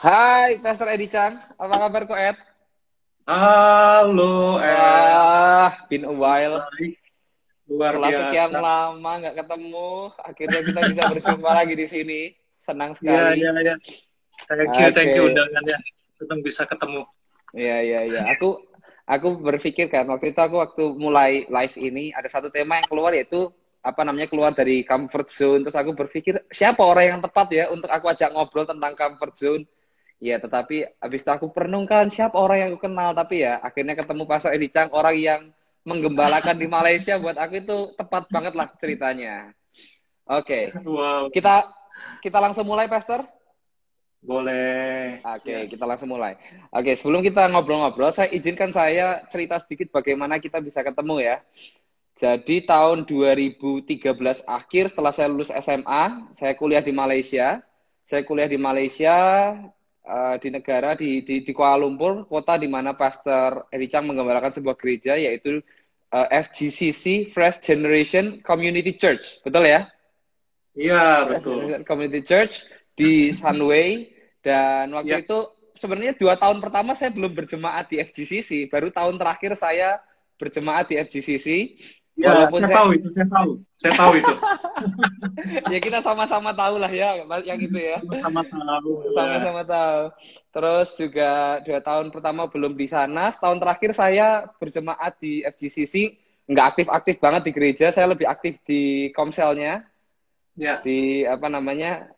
Hai, Pastor Edi Chang. Apa kabar kok, Ed? Halo, Wah, been a while. baik, luar Setelah sekian biasa. lama nggak ketemu, akhirnya kita bisa berjumpa lagi di sini. Senang Iya, iya, sekali. iya. Thank you Oke, undangannya. Senang bisa ketemu. iya, iya, iya. Aku berpikir kan waktu mulai live ini ada satu tema yang keluar yaitu apa namanya keluar dari comfort zone. Terus aku berpikir siapa orang yang tepat ya untuk aku ajak ngobrol tentang comfort zone. Ya, tetapi habis itu aku perenungkan siapa orang yang aku kenal, tapi ya akhirnya ketemu Pastor Edi Chang, orang yang menggembalakan di Malaysia. Buat aku itu tepat banget lah ceritanya. Oke, Wow, kita kita langsung mulai, Pastor. boleh. Oke, Ya, kita langsung mulai. Oke, sebelum kita ngobrol-ngobrol, saya cerita sedikit bagaimana kita bisa ketemu ya. Jadi tahun 2013 akhir setelah saya lulus SMA, saya kuliah di Malaysia. Saya kuliah di Malaysia di negara di Kuala Lumpur, kota di mana Pastor Eri Chang menggembalakan sebuah gereja yaitu FGCC Fresh Generation Community Church. Betul ya? iya, Fresh betul. Generation Community Church di Sunway, dan Ya, waktu itu sebenarnya 2 tahun pertama saya belum berjemaat di FGCC, baru tahun terakhir saya berjemaat di FGCC. ya, Walaupun saya saya tahu itu, saya tahu. Saya tahu itu. ya kita sama-sama tahu lah ya yang itu ya, Sama-sama tahu, ya. sama-sama tahu. Terus juga 2 tahun pertama belum di sana, setahun terakhir saya berjemaat di FGCC. Nggak aktif-aktif banget di gereja, saya lebih aktif di komselnya, Ya, di apa namanya,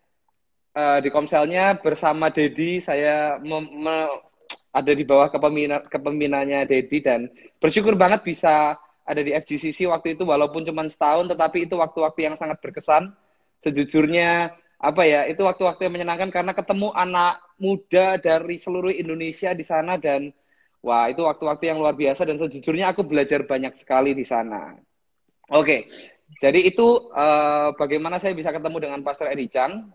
di komselnya bersama Dedi. Saya ada di bawah kepemimpinannya Dedi, dan bersyukur banget bisa ada di FGCC waktu itu, walaupun cuma setahun, tetapi itu waktu-waktu yang sangat berkesan. Sejujurnya apa ya, itu waktu-waktu yang menyenangkan karena ketemu anak muda dari seluruh Indonesia di sana, dan wah, itu waktu-waktu yang luar biasa, dan sejujurnya aku belajar banyak sekali di sana. Oke, jadi itu bagaimana saya bisa ketemu dengan Pastor Edi Chang.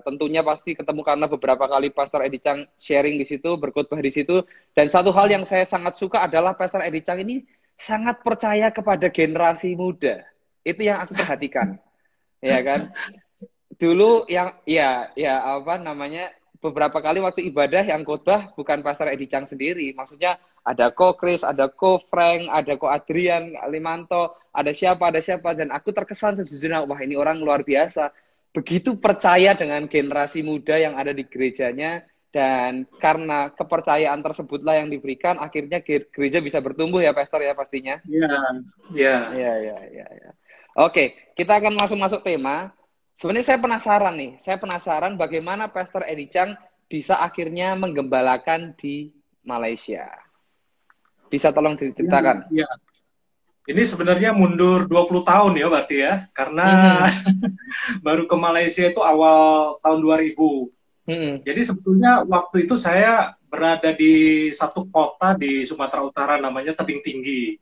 Tentunya pasti ketemu karena beberapa kali Pastor Edi Chang sharing di situ, berkhotbah di situ. Dan satu hal yang saya sangat suka adalah Pastor Edi Chang ini sangat percaya kepada generasi muda. Itu yang aku perhatikan, ya kan? Dulu yang ya apa namanya, beberapa kali waktu ibadah yang khotbah bukan Pastor Edi Chang sendiri, maksudnya ada Ko Chris, ada Ko Frank, ada Ko Adrian Limanto, ada siapa, dan aku terkesan sejujurnya, wah, ini orang luar biasa, begitu percaya dengan generasi muda yang ada di gerejanya. Dan karena kepercayaan tersebutlah yang diberikan, akhirnya gereja bisa bertumbuh ya, Pastor ya, pastinya. ya, ya. Iya, iya, iya, iya. Oke, kita akan langsung masuk tema. Sebenarnya saya penasaran nih, saya penasaran bagaimana Pastor Edi Chang bisa akhirnya menggembalakan di Malaysia. Bisa tolong Ya, diceritakan? ya. Ini sebenarnya mundur 20 tahun ya berarti ya. Karena Mhm, baru ke Malaysia itu awal tahun 2000. mhm, Jadi sebetulnya waktu itu saya berada di satu kota di Sumatera Utara namanya Tebing Tinggi.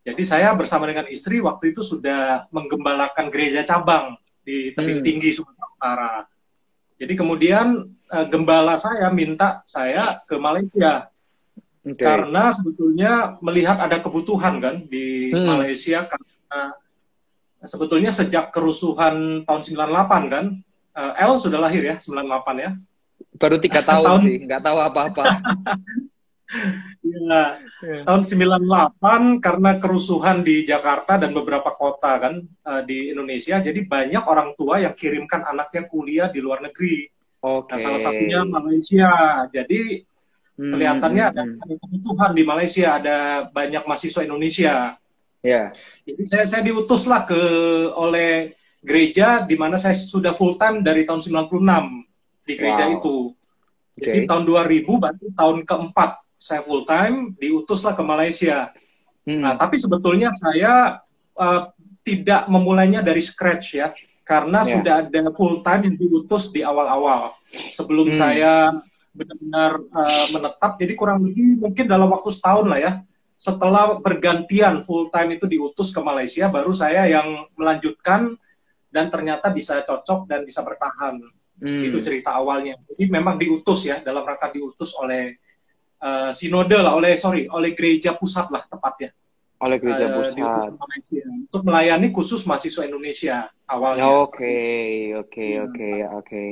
Jadi saya bersama dengan istri waktu itu sudah menggembalakan gereja cabang di Tebing mhm. Tinggi Sumatera Utara. Jadi kemudian gembala saya minta saya ke Malaysia Oke. karena sebetulnya melihat ada kebutuhan kan di Mhm. Malaysia karena sebetulnya sejak kerusuhan tahun 98 kan, L sudah lahir ya 98 ya. Baru 3 tahun tahun sih, nggak tahu apa-apa. ya, Iya. tahun 98 karena kerusuhan di Jakarta dan beberapa kota kan di Indonesia, jadi banyak orang tua yang kirimkan anaknya kuliah di luar negeri. Nah, Oke. salah satunya Malaysia. Jadi Hmm, kelihatannya hmm, ada hmm. kebutuhan di Malaysia, ada banyak mahasiswa Indonesia. Ya. Jadi saya diutuslah oleh gereja di mana saya sudah full time dari tahun 96 di gereja Wow. itu. Jadi Oke. tahun 2000 berarti tahun keempat saya full time diutuslah ke Malaysia. Nah, Hmm. tapi sebetulnya saya uh, tidak memulainya dari scratch ya, karena Ya. sudah ada full time yang diutus di awal-awal. Sebelum Hmm. saya benar-benar menetap, jadi kurang lebih mungkin dalam waktu setahun lah ya. Setelah bergantian full time itu diutus ke Malaysia, baru saya yang melanjutkan dan ternyata bisa cocok dan bisa bertahan. Itu Hmm. cerita awalnya. Jadi memang diutus ya, dalam rangka diutus oleh sinode lah, oleh gereja pusat lah tepatnya Oleh gereja diutus pusat. ke Malaysia untuk melayani khusus mahasiswa Indonesia awalnya Oke, seperti itu. oke, Ya. oke, oke.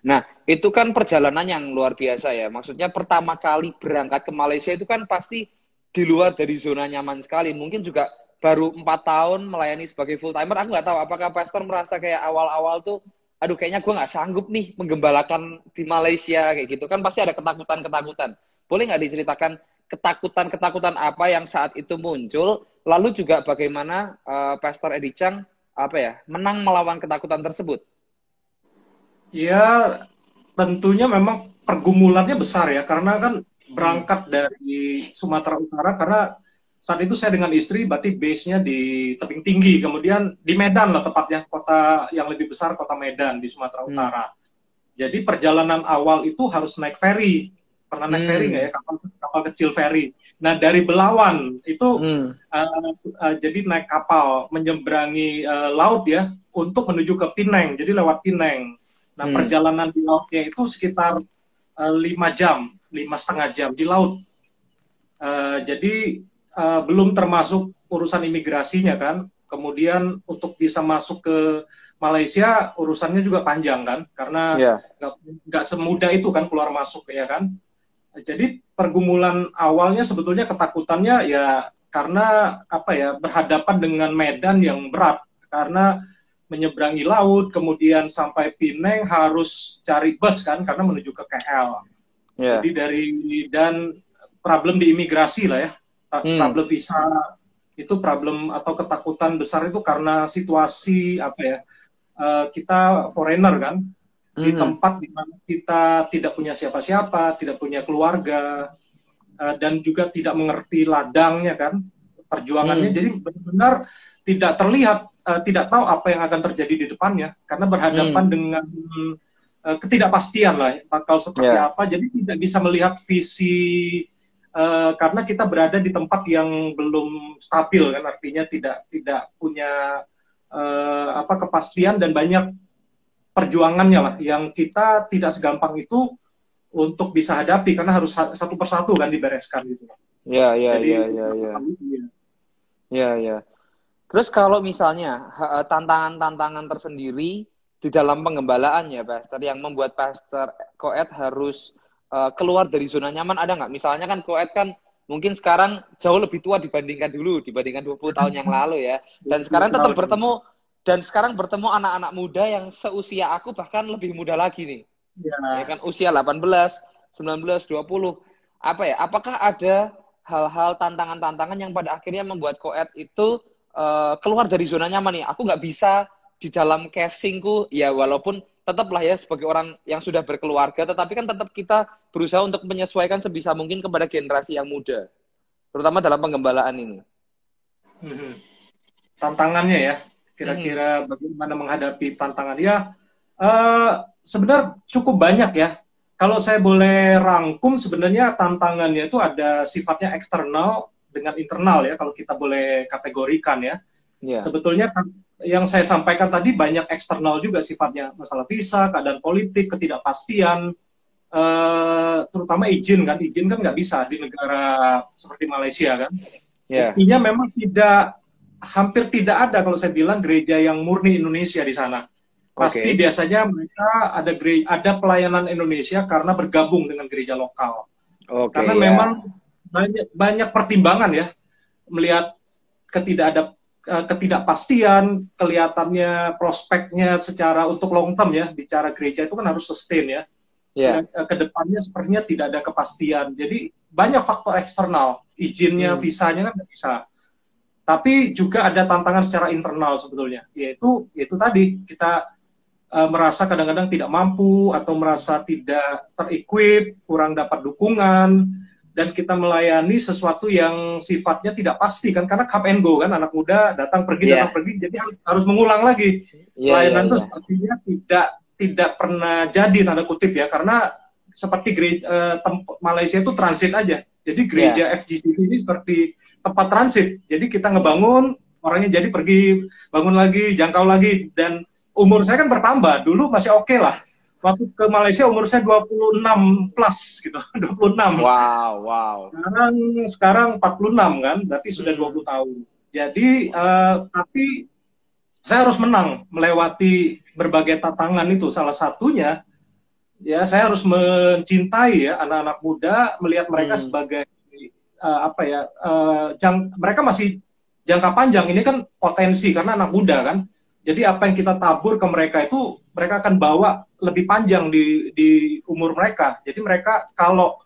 Nah, itu kan perjalanan yang luar biasa ya. Maksudnya pertama kali berangkat ke Malaysia itu kan pasti di luar dari zona nyaman sekali. Mungkin juga baru 4 tahun melayani sebagai full timer. Aku nggak tahu apakah Pastor merasa kayak awal-awal tuh, aduh kayaknya gue nggak sanggup nih menggembalakan di Malaysia kayak gitu. Kan pasti ada ketakutan-ketakutan. Boleh nggak diceritakan ketakutan-ketakutan apa yang saat itu muncul? Lalu juga bagaimana Pastor Eddie Chang apa ya menang melawan ketakutan tersebut? Ya, tentunya memang pergumulannya besar ya, karena kan Hmm. berangkat dari Sumatera Utara, karena saat itu saya dengan istri, berarti base-nya di tebing tinggi, kemudian di Medan lah tepatnya, kota yang lebih besar, kota Medan di Sumatera Hmm. Utara. Jadi perjalanan awal itu harus naik ferry. Pernah naik ferry nggak Hmm. ya? Kapal kecil ferry. Nah, dari Belawan itu Hmm. jadi naik kapal menyeberangi laut ya untuk menuju ke Pineng. Jadi lewat Pineng. Nah, Hmm. perjalanan di lautnya itu sekitar 5 jam, 5,5 jam di laut. Jadi belum termasuk urusan imigrasinya kan. Kemudian untuk bisa masuk ke Malaysia urusannya juga panjang kan, karena Ya. nggak semudah itu kan keluar masuk ya kan. Jadi pergumulan awalnya sebetulnya ketakutannya ya karena apa ya, berhadapan dengan medan yang berat, karena menyeberangi laut kemudian sampai Pineng harus cari bus kan karena menuju ke KL. Jadi Ya. dan problem di imigrasi lah ya, Hmm. problem visa itu, problem atau ketakutan besar itu karena situasi apa ya, kita foreigner kan, di Hmm. tempat di mana kita tidak punya siapa-siapa, tidak punya keluarga, dan juga tidak mengerti ladangnya kan, perjuangannya. Hmm. Jadi benar-benar tidak terlihat, tidak tahu apa yang akan terjadi di depannya, karena berhadapan Hmm. dengan ketidakpastian lah bakal seperti Ya. apa. Jadi tidak bisa melihat visi, karena kita berada di tempat yang belum stabil kan, artinya tidak tidak punya apa, kepastian, dan banyak perjuangannya lah yang kita tidak segampang itu untuk bisa hadapi, karena harus satu persatu kan dibereskan gitu. Ya. Ya. Jadi Ya. Ya. beberapa Ya. kali itu ya. Ya. Ya. Terus kalau misalnya tantangan-tantangan tersendiri di dalam pengembalaan ya, Pastor, yang membuat Pastor Koet harus keluar dari zona nyaman ada nggak? Misalnya kan Koet kan mungkin sekarang jauh lebih tua dibandingkan dulu, dibandingkan 20 tahun yang lalu ya. Dan 20 sekarang tetap tahun. bertemu, dan sekarang bertemu anak-anak muda yang seusia aku bahkan lebih muda lagi nih. Ya Ya. kan usia 18, 19, 20. Apa ya? Apakah ada hal-hal tantangan-tantangan yang pada akhirnya membuat Koet itu keluar dari zona nyaman nih. Aku nggak bisa di dalam casingku ya, walaupun tetaplah ya sebagai orang yang sudah berkeluarga, tetapi kan tetap kita berusaha untuk menyesuaikan sebisa mungkin kepada generasi yang muda, terutama dalam penggembalaan ini. Mhm. Tantangannya ya, Mhm. kira-kira bagaimana menghadapi tantangan ya, eh, sebenarnya cukup banyak ya. Kalau saya boleh rangkum, sebenarnya tantangannya itu ada sifatnya eksternal dengan internal ya, kalau kita boleh kategorikan ya. Ya. Sebetulnya yang saya sampaikan tadi banyak eksternal juga sifatnya, masalah visa, keadaan politik, ketidakpastian, terutama izin kan nggak bisa di negara seperti Malaysia kan. Ya. Buktinya memang hampir tidak ada kalau saya bilang gereja yang murni Indonesia di sana. Pasti Oke. biasanya mereka ada pelayanan Indonesia karena bergabung dengan gereja lokal. Oke, Karena ya. memang banyak banyak pertimbangan ya, melihat ketidakpastian, kelihatannya prospeknya secara untuk long term ya, bicara gereja itu kan harus sustain ya. Ya. Kedepannya sepertinya tidak ada kepastian. Jadi banyak faktor eksternal, izinnya, Hmm. visanya kan nggak bisa. Tapi juga ada tantangan secara internal sebetulnya, yaitu tadi kita merasa kadang-kadang tidak mampu atau merasa tidak terequip, kurang dapat dukungan, dan kita melayani sesuatu yang sifatnya tidak pasti kan, karena come and go kan, anak muda datang Ya. pergi, jadi harus mengulang lagi. Ya. Ya. Pelayanan itu Ya. sepertinya tidak tidak pernah jadi, tanda kutip ya, karena seperti gereja Malaysia itu transit aja. Jadi Ya. gereja FGCC ini seperti tempat transit. Jadi kita ngebangun, orangnya jadi pergi, bangun lagi, jangkau lagi, dan umur saya kan bertambah. Dulu masih oke lah. Waktu ke Malaysia umur saya 26 plus gitu, 26. Wow, wow. Sekarang 46 kan, berarti sudah Hmm. 20 tahun. Jadi tapi saya harus menang melewati berbagai tantangan itu. Salah satunya ya saya harus mencintai ya anak-anak muda, melihat mereka Hmm. sebagai apa ya, mereka masih jangka panjang. Ini kan potensi karena anak muda kan. Jadi apa yang kita tabur ke mereka itu mereka akan bawa lebih panjang di umur mereka. Jadi mereka kalau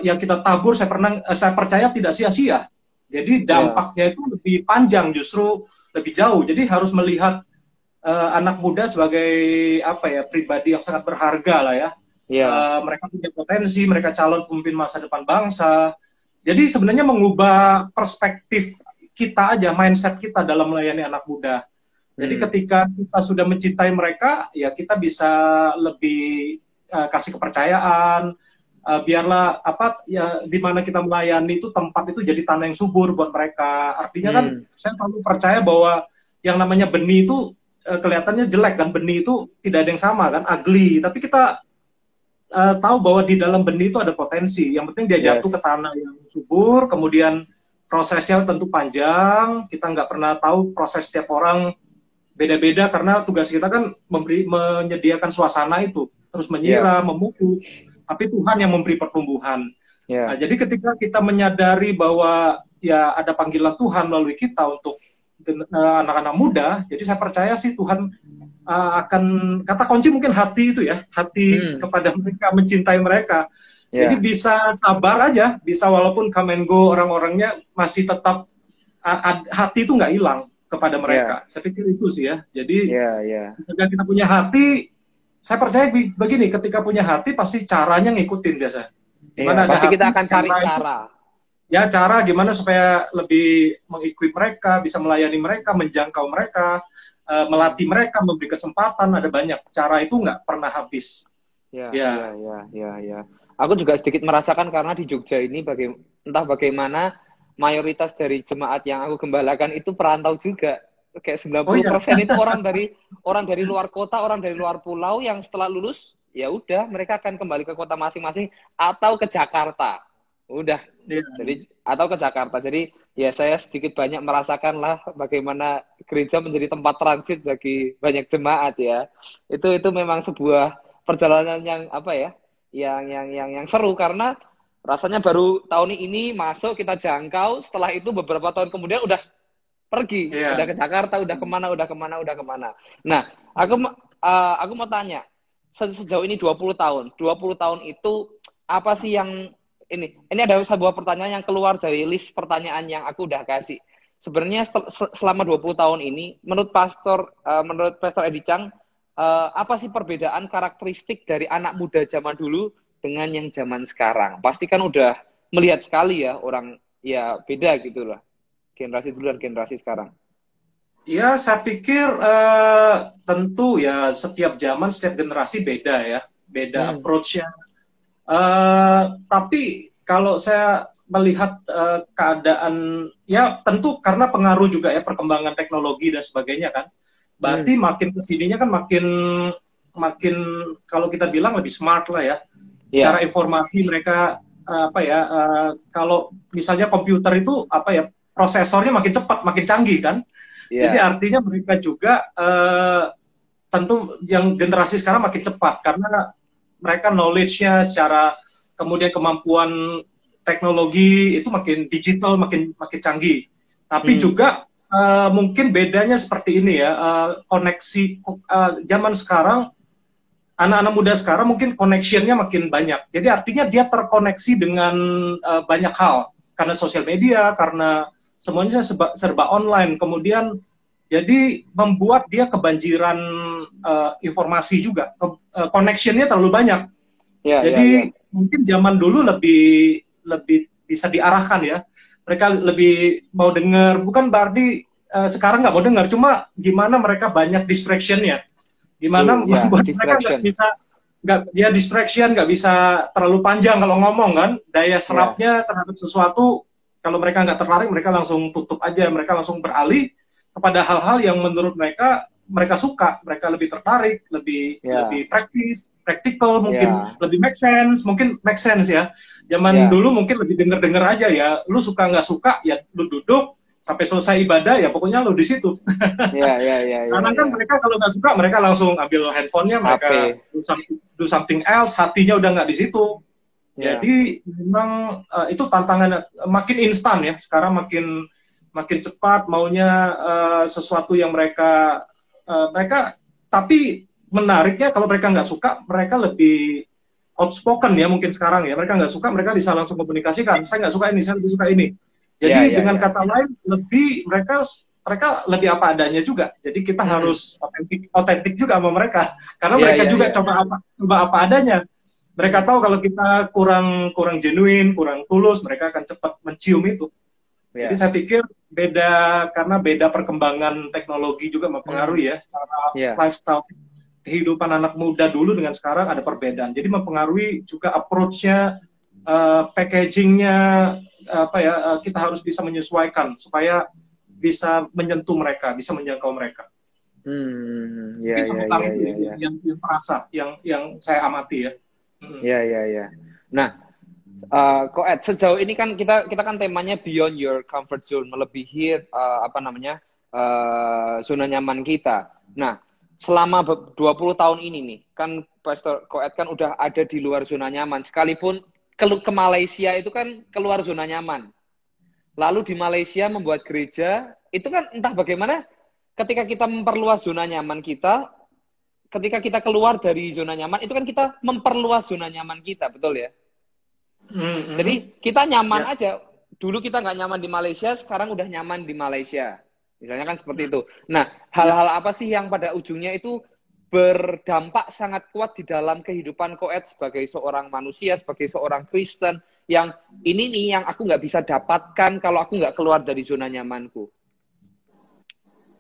yang kita tabur saya percaya tidak sia-sia. Jadi Ya, dampaknya itu lebih panjang, justru lebih jauh. Jadi harus melihat anak muda sebagai apa ya, pribadi yang sangat berharga lah ya. ya, Mereka punya potensi, mereka calon pemimpin masa depan bangsa. Jadi sebenarnya mengubah perspektif kita aja, mindset kita dalam melayani anak muda. Jadi hmm. ketika kita sudah mencintai mereka, ya kita bisa lebih kasih kepercayaan. Biarlah apa ya, di mana kita melayani itu tempat itu jadi tanah yang subur buat mereka. Artinya kan Hmm. saya selalu percaya bahwa yang namanya benih itu kelihatannya jelek kan, benih itu tidak ada yang sama kan, ugly. Tapi kita tahu bahwa di dalam benih itu ada potensi. Yang penting dia jatuh ke Yes. tanah yang subur, kemudian prosesnya tentu panjang. Kita nggak pernah tahu proses setiap orang, beda-beda karena tugas kita kan menyediakan suasana itu, terus Ya, menyiram, memupuk. Tapi Tuhan yang memberi pertumbuhan. Nah, ya, jadi ketika kita menyadari bahwa ya ada panggilan Tuhan melalui kita untuk anak-anak muda, jadi saya percaya sih Tuhan akan, kata kunci mungkin hati itu ya, hati hmm. kepada mereka, mencintai mereka. Jadi Ya, bisa sabar aja, bisa walaupun come and go orang-orangnya masih tetap hati itu nggak hilang kepada ya, mereka. Saya pikir itu sih ya. Jadi ya, ya. ketika kita punya hati, saya percaya begini, ketika punya hati pasti caranya ngikutin biasa. Iya, Gimana ada pasti kita hati, akan cari cara itu cara. ya, cara gimana supaya lebih mengikuti mereka, bisa melayani mereka, menjangkau mereka, Hmm. melatih mereka, memberi kesempatan, ada banyak cara itu nggak pernah habis. Ya, ya, Ya, ya, ya, ya. Aku juga sedikit merasakan karena di Jogja ini entah bagaimana mayoritas dari jemaat yang aku gembalakan itu perantau juga. Kayak oh iya, 90% itu orang dari luar kota, orang dari luar pulau yang setelah lulus ya udah mereka akan kembali ke kota masing-masing atau ke Jakarta. Udah. iya. Jadi atau ke Jakarta. Jadi ya saya sedikit banyak merasakan lah bagaimana gereja menjadi tempat transit bagi banyak jemaat ya. Itu memang sebuah perjalanan yang apa ya, yang seru karena rasanya baru tahun ini masuk kita jangkau, setelah itu beberapa tahun kemudian udah pergi, Iya. udah ke Jakarta, udah kemana, udah kemana, udah kemana. Nah, aku mau tanya, sejauh ini 20 tahun, 20 tahun itu apa sih yang ini ada sebuah pertanyaan yang keluar dari list pertanyaan yang aku udah kasih. Sebenarnya selama 20 tahun ini, menurut Pastor Edi Chang, apa sih perbedaan karakteristik dari anak muda zaman dulu dengan yang zaman sekarang? Pasti kan udah melihat sekali ya orang ya beda gitu lah. Generasi dulu dan generasi sekarang. Ya, saya pikir tentu ya setiap zaman, setiap generasi beda ya, beda Hmm, approach-nya. Tapi kalau saya melihat keadaan, ya tentu karena pengaruh juga ya perkembangan teknologi dan sebagainya kan. Berarti hmm, makin kesininya kan makin makin kalau kita bilang lebih smart lah ya. Secara ya, informasi mereka apa ya, kalau misalnya komputer itu apa ya, prosesornya makin cepat, makin canggih kan. Jadi ya, artinya mereka juga tentu yang generasi sekarang makin cepat karena mereka knowledge-nya secara, kemudian kemampuan teknologi itu makin digital, makin makin canggih. Tapi hmm, juga mungkin bedanya seperti ini ya, koneksi zaman sekarang, anak-anak muda sekarang mungkin connection-nya makin banyak. Jadi artinya dia terkoneksi dengan banyak hal karena sosial media, karena semuanya serba online. Kemudian jadi membuat dia kebanjiran informasi juga. Connection-nya terlalu banyak. ya, ya, ya, Jadi mungkin zaman dulu lebih lebih bisa diarahkan ya. Mereka lebih mau dengar, bukan berarti sekarang nggak mau dengar, cuma gimana mereka banyak distraction-nya, gimana betul, ya, membuat mereka nggak distraction, bisa, nggak ya, distraction, nggak bisa terlalu panjang kalau ngomong kan, daya ya, serapnya terhadap sesuatu, kalau mereka nggak tertarik mereka langsung tutup aja, mereka langsung beralih kepada hal-hal yang menurut mereka mereka suka, mereka lebih tertarik, lebih ya, lebih praktis, praktikal, mungkin ya, lebih make sense ya. Zaman ya, dulu mungkin lebih denger-denger aja ya, lu suka nggak suka ya lu duduk, sampai selesai ibadah ya pokoknya lo di situ. Ya, ya, ya, ya, Karena kan ya. mereka kalau nggak suka mereka langsung ambil handphonenya, HP. mereka do something else, hatinya udah nggak di situ. Ya. Jadi memang itu tantangan makin instan ya. Sekarang makin cepat maunya sesuatu yang mereka tapi menariknya kalau mereka nggak suka mereka lebih outspoken ya mungkin sekarang ya. Mereka nggak suka mereka bisa langsung komunikasikan. Saya nggak suka ini, saya lebih suka ini. Jadi Ya, ya, dengan ya. kata lain mereka lebih apa adanya juga. Jadi kita harus otentik juga sama mereka karena Ya, mereka ya, juga ya. coba apa adanya. Mereka tahu kalau kita kurang genuine, kurang tulus, mereka akan cepat mencium itu. Ya. Jadi saya pikir karena beda perkembangan teknologi juga mempengaruhi ya cara Ya. lifestyle kehidupan anak muda dulu dengan sekarang ada perbedaan. Jadi mempengaruhi juga approach-nya, packaging-nya, kita harus bisa menyesuaikan supaya bisa menyentuh mereka, bisa menjangkau mereka. Ya, Mungkin ya, seputar ya, itu ya, ya. yang terasa, yang saya amati ya. Ya, ya, ya. Nah, Koed, sejauh ini kan kita kan temanya beyond your comfort zone, melebihi zona nyaman kita. Nah, selama 20 tahun ini nih, kan Pastor Koed kan udah ada di luar zona nyaman, sekalipun ke Malaysia itu kan keluar zona nyaman. Lalu di Malaysia membuat gereja, itu kan entah bagaimana ketika kita memperluas zona nyaman kita, ketika kita keluar dari zona nyaman, itu kan kita memperluas zona nyaman kita, betul ya? Jadi kita nyaman aja. Dulu kita nggak nyaman di Malaysia, sekarang udah nyaman di Malaysia. Misalnya kan seperti itu. Nah, hal-hal apa sih yang pada ujungnya itu berdampak sangat kuat di dalam kehidupan Koed sebagai seorang manusia, sebagai seorang Kristen, yang ini nih yang aku nggak bisa dapatkan kalau aku nggak keluar dari zona nyamanku.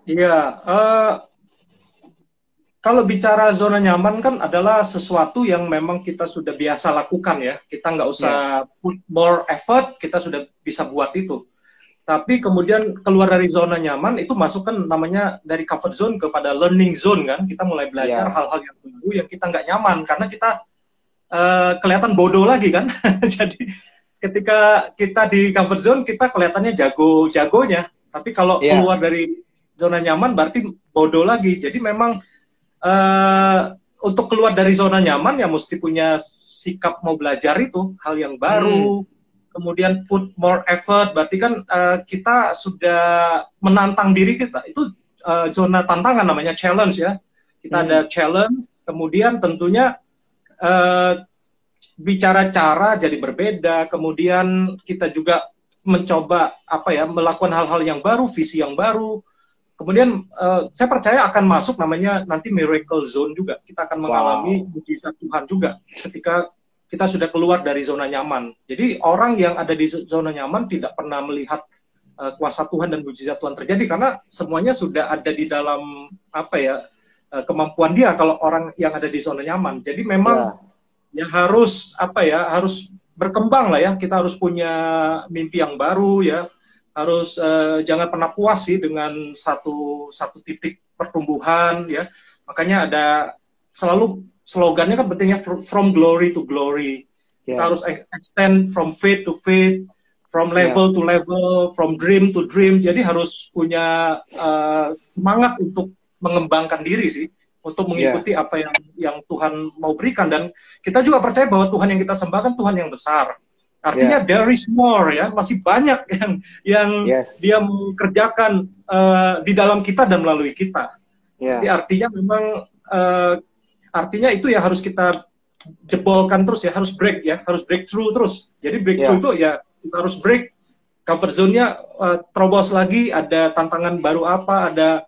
Iya, kalau bicara zona nyaman kan adalah sesuatu yang memang kita sudah biasa lakukan ya. Kita nggak usah put more effort, kita sudah bisa buat itu. Tapi kemudian keluar dari zona nyaman itu masuk kan namanya dari comfort zone kepada learning zone kan. Kita mulai belajar hal-hal yang baru yang kita nggak nyaman karena kita kelihatan bodoh lagi kan. Jadi ketika kita di comfort zone kita kelihatannya jago-jagonya. Tapi kalau keluar dari zona nyaman berarti bodoh lagi. Jadi memang untuk keluar dari zona nyaman ya mesti punya sikap mau belajar itu hal yang baru, kemudian put more effort, berarti kan kita sudah menantang diri kita, itu zona tantangan namanya challenge ya, kita ada challenge, kemudian tentunya bicara cara jadi berbeda, kemudian kita juga mencoba melakukan hal-hal yang baru, visi yang baru. Kemudian saya percaya akan masuk namanya nanti miracle zone juga. Kita akan mengalami mujizat Tuhan juga ketika kita sudah keluar dari zona nyaman. Jadi orang yang ada di zona nyaman tidak pernah melihat kuasa Tuhan dan mujizat Tuhan terjadi karena semuanya sudah ada di dalam kemampuan dia kalau orang yang ada di zona nyaman. Jadi memang ya harus harus berkembang lah ya. Kita harus punya mimpi yang baru ya. Harus jangan pernah puas sih dengan satu titik pertumbuhan ya. Makanya ada selalu slogannya kan pentingnya from glory to glory. Kita harus extend from faith to faith, from level to level, from dream to dream. Jadi harus punya semangat untuk mengembangkan diri sih, untuk mengikuti apa yang Tuhan mau berikan. Dan kita juga percaya bahwa Tuhan yang kita sembahkan Tuhan yang besar. Artinya there is more ya, masih banyak yang dia mau kerjakan di dalam kita dan melalui kita. Jadi artinya memang artinya itu ya harus kita jebolkan terus ya, harus breakthrough terus. Jadi breakthrough itu ya kita harus break comfort zone-nya, terobos lagi, ada tantangan baru apa, ada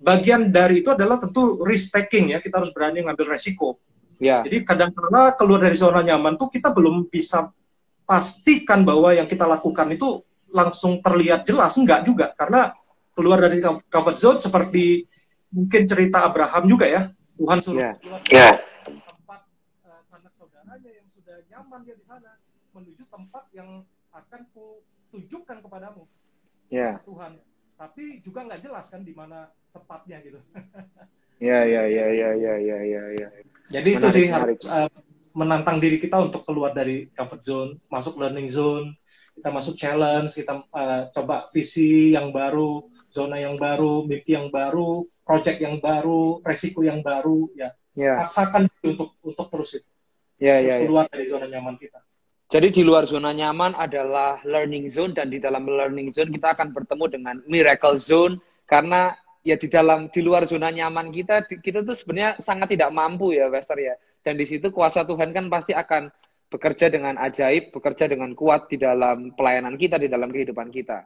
bagian dari itu adalah tentu risk taking ya, kita harus berani ngambil resiko. Jadi kadang-kadang keluar dari zona nyaman tuh kita belum bisa pastikan bahwa yang kita lakukan itu langsung terlihat jelas, enggak juga, karena keluar dari comfort zone seperti mungkin cerita Abraham juga ya, Tuhan suruh keluar dari tempat sanak saudaranya yang sudah nyaman dia di sana, menuju tempat yang akan kutunjukkan kepadamu, Tuhan, tapi juga nggak jelas kan di mana tepatnya gitu. Ya. Jadi menarik, itu sih menantang diri kita untuk keluar dari comfort zone, masuk learning zone, kita masuk challenge, kita coba visi yang baru, zona yang baru, mimpi yang baru, project yang baru, resiko yang baru, ya Ya, paksakan untuk terus itu, ya, terus ya, ya. keluar dari zona nyaman kita. Jadi di luar zona nyaman adalah learning zone dan di dalam learning zone kita akan bertemu dengan miracle zone karena ya di luar zona nyaman kita tuh sebenarnya sangat tidak mampu ya, Wester ya. Dan di situ kuasa Tuhan kan pasti akan bekerja dengan ajaib, bekerja dengan kuat di dalam pelayanan kita, di dalam kehidupan kita.